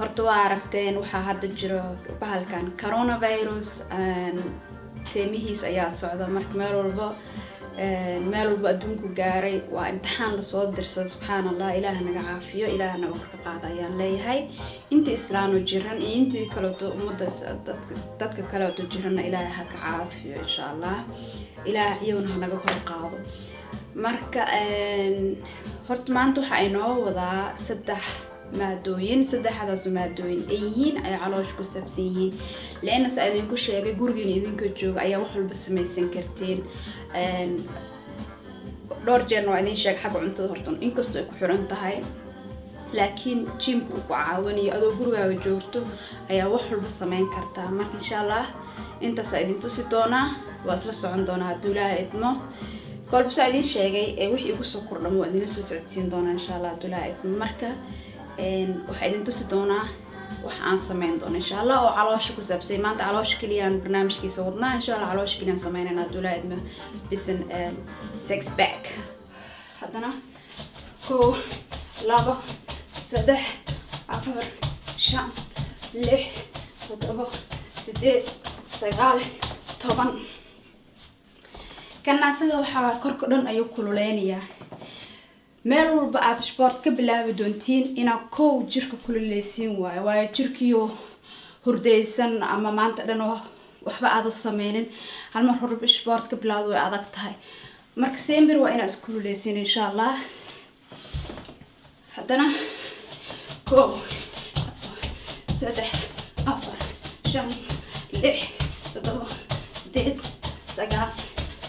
horta waa aragteen waxaa hadda jiro bahalkan coronavirus teemihiis ayaa socda marka meel walba adduunku gaaray waa imtixaan lasoo dirsada subxaanallah ilaah naga caafiyo ilaah naga horka qaada ayaan leeyahay intii islaano jiran iyo intii kaleeto ummadda dadka kaleeto jiranna ilaah ha ka caafiyo insha allah ilaah iyaguna ha naga hor qaado marka horta maanta waxaa inoo wadaa 3 maadooyin 3daas maadooyin ay yihiin ay caloosh ku saabsan yihiin leena sa idinku sheegay gurigeena idinka jooga ayaa wax walba samaysan karteen dhowr jeer waa idin sheeg xaq cuntada horta inkastoo ay ku xiran tahay laakiin gym-ku ku caawinayo adoo gurigaaga joogto ayaa wax walba samayn kartaa marka insha Allah intaas idin tusi doonaa waa isla socon doonaa haddii Ilaahay idmo kolba sa idin sheegay wixii igu soo kordhamo waa idin soo socodsiin doonaa insha Allah haddii Ilaahay idmo marka waxay idin tusi doonaa wax aan sameyn doono insha Allah oo caloosha ku saabsan maanta caloosha kaliyan barnaamijkiisa wadnaa insha Allah caloosha kaliyan sameynayna Abdullahi idma bisan six pack hadana 1 2 3 4 5 6 7 8 9 10 kana sida waxa korka dhan ayuu kululeynayaa meel walba aad sport ka bilaabi doontiin ina koow jirka kululeysiin waayo jirkiyo hurdeysan ama maanta dhan waxba aad sameeynin hal mar hore sport ka bilaawdo way adag tahay marka seemir waa ina iskululeysiin insha Allah hadana koow 3 4 5 6 7 8 9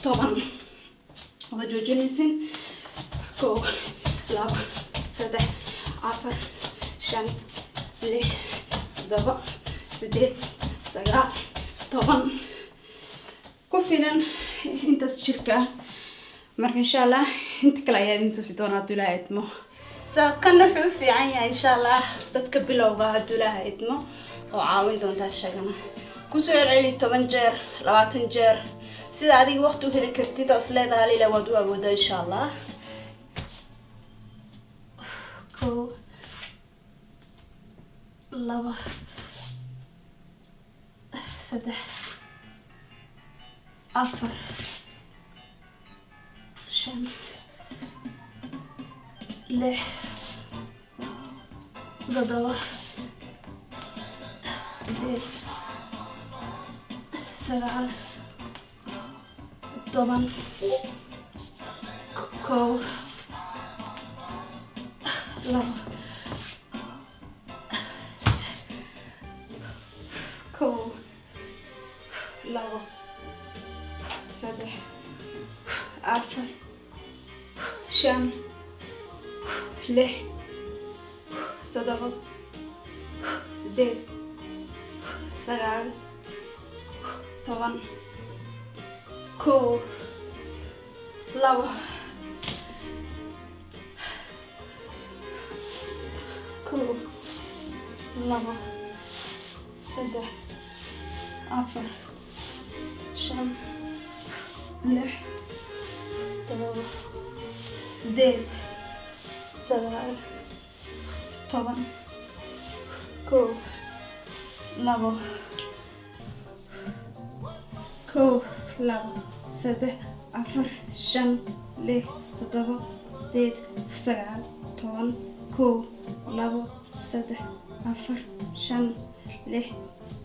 10 wada joojinaysin كو لابا سدح عفر شن ليه دبا سديد سجاع طبعا كوفينا انت الشركة مرك ان شاء الله انت كلا يا انت سيدونا دولا اتمو سكن حوفي عيا ان شاء الله تتكبلوا بها دولا اتمو وعاون دون تاشيغنا كسر علي 8 جير 20 جير سيدا هذه وقت وهلي كرتيتا وسليدها لي لودو ابودا ان شاء الله كو لبا سدح أفر شن لح ضدوة سديد سبعة طبعا كو لبا كو لبا سدح أفر شن لح تضغط سديد سجال طبعا كو لبا كو لبا سدح أفر شن لح تضغط سديد سجال طبعا كو لبا كو لبا سدح أفر شن لح تضغط سديد سجال طبعا كو لبا سدح أفر شن لح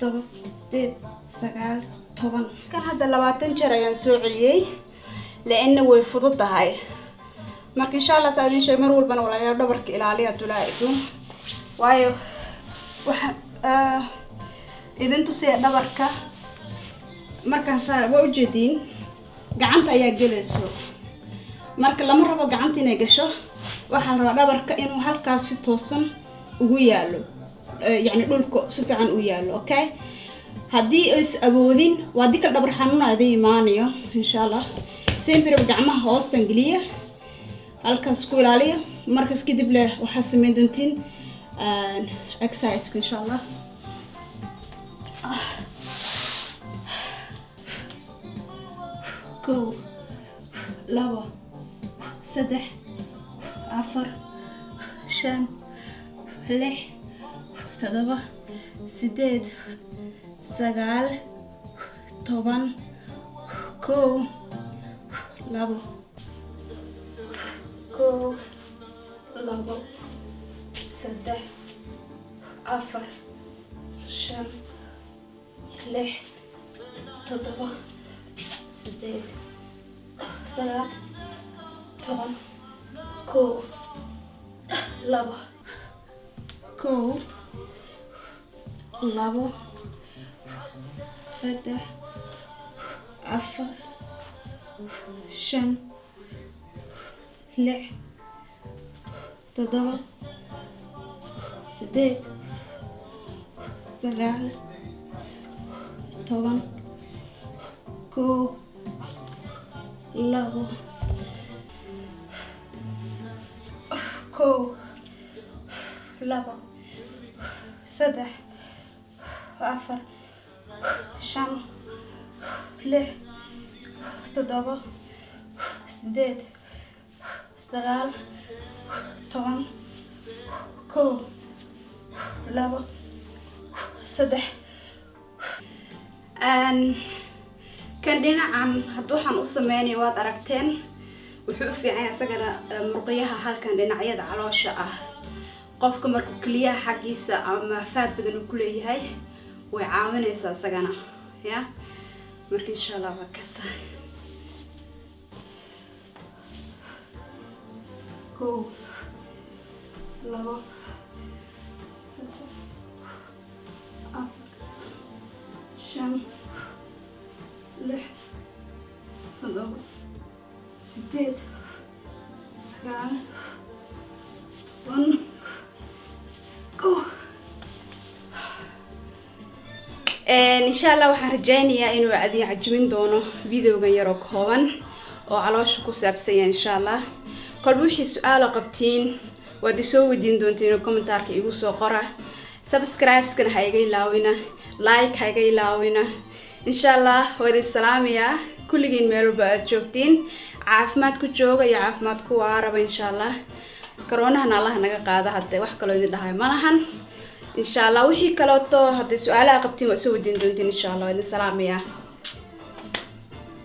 تضغط سديد سجال طبعا كان هذا 20 جير ayaan soo celiyay لأنه way fududahay marka insha Allah saadin shay mar walbana walaalayaal dhabarka ilaaliya dulaaidun waayo waxa idin tusay dhabarka markaan saar waa u jeedin gacanta ayaa galayso marka lama rabo gacanta inay gasho waxa la rabaa dhabarka inuu halkaas si toosan ugu yaalo yani dhulka si fiican u yaalo okay haddii is awoodin waa dikal dhabar xanuunaada imaanayo insha Allah sempre gacmaha hoostan galiya halkaas ku ilaaliya markaas kadib leh waxa sameyn doontiin exercise insha Allah كو لبا سدح أفر شن لح todoba sideed sagaal toban kow labo saddex afar shan lix toddoba sideed sagaal toban kow labo saddex afar shan lix toddoba sideed sagaal toban kow labo saddex afar shan lix toddoba sideed sagaal toban kow labo saddex kan dhinacan hadda waxaan u sameynaya waad aragteen wuxuu u fiican yahay isagana murqayaha halkan dhinacyada caloosha ah qofka markuu kaliyaha xaggiisa ama faad badan uu ku leeyahay way caawinaysaa isagana ya marka insha Allah waa kasa kow labo saddex afar shan lix toddoba sideed sagaal toban kow insha Allah waxaan rajaynayaa inuu adii cajimin doono videogan yar oo kooban oo caloosha ku saabsan yahay insha Allah kolba wixii su'aalo qabtiin waad isoo weydiin doontiin commentarka igu soo qora subscribe-skana ha iga ilaawina like ha iga ilaawina insha Allah waad salaamiyaa kulligiin meel walba aad joogtiin caafimaad ku jooga iyo caafimaad ku waaraba insha Allah corona-han Allah naga qaada hadda wax kale idin dhahay malahan insha Allah wixii kale oo hadda su'aalaha qabtiin waa soo weydiin doontiin insha Allah waad salaamiyaa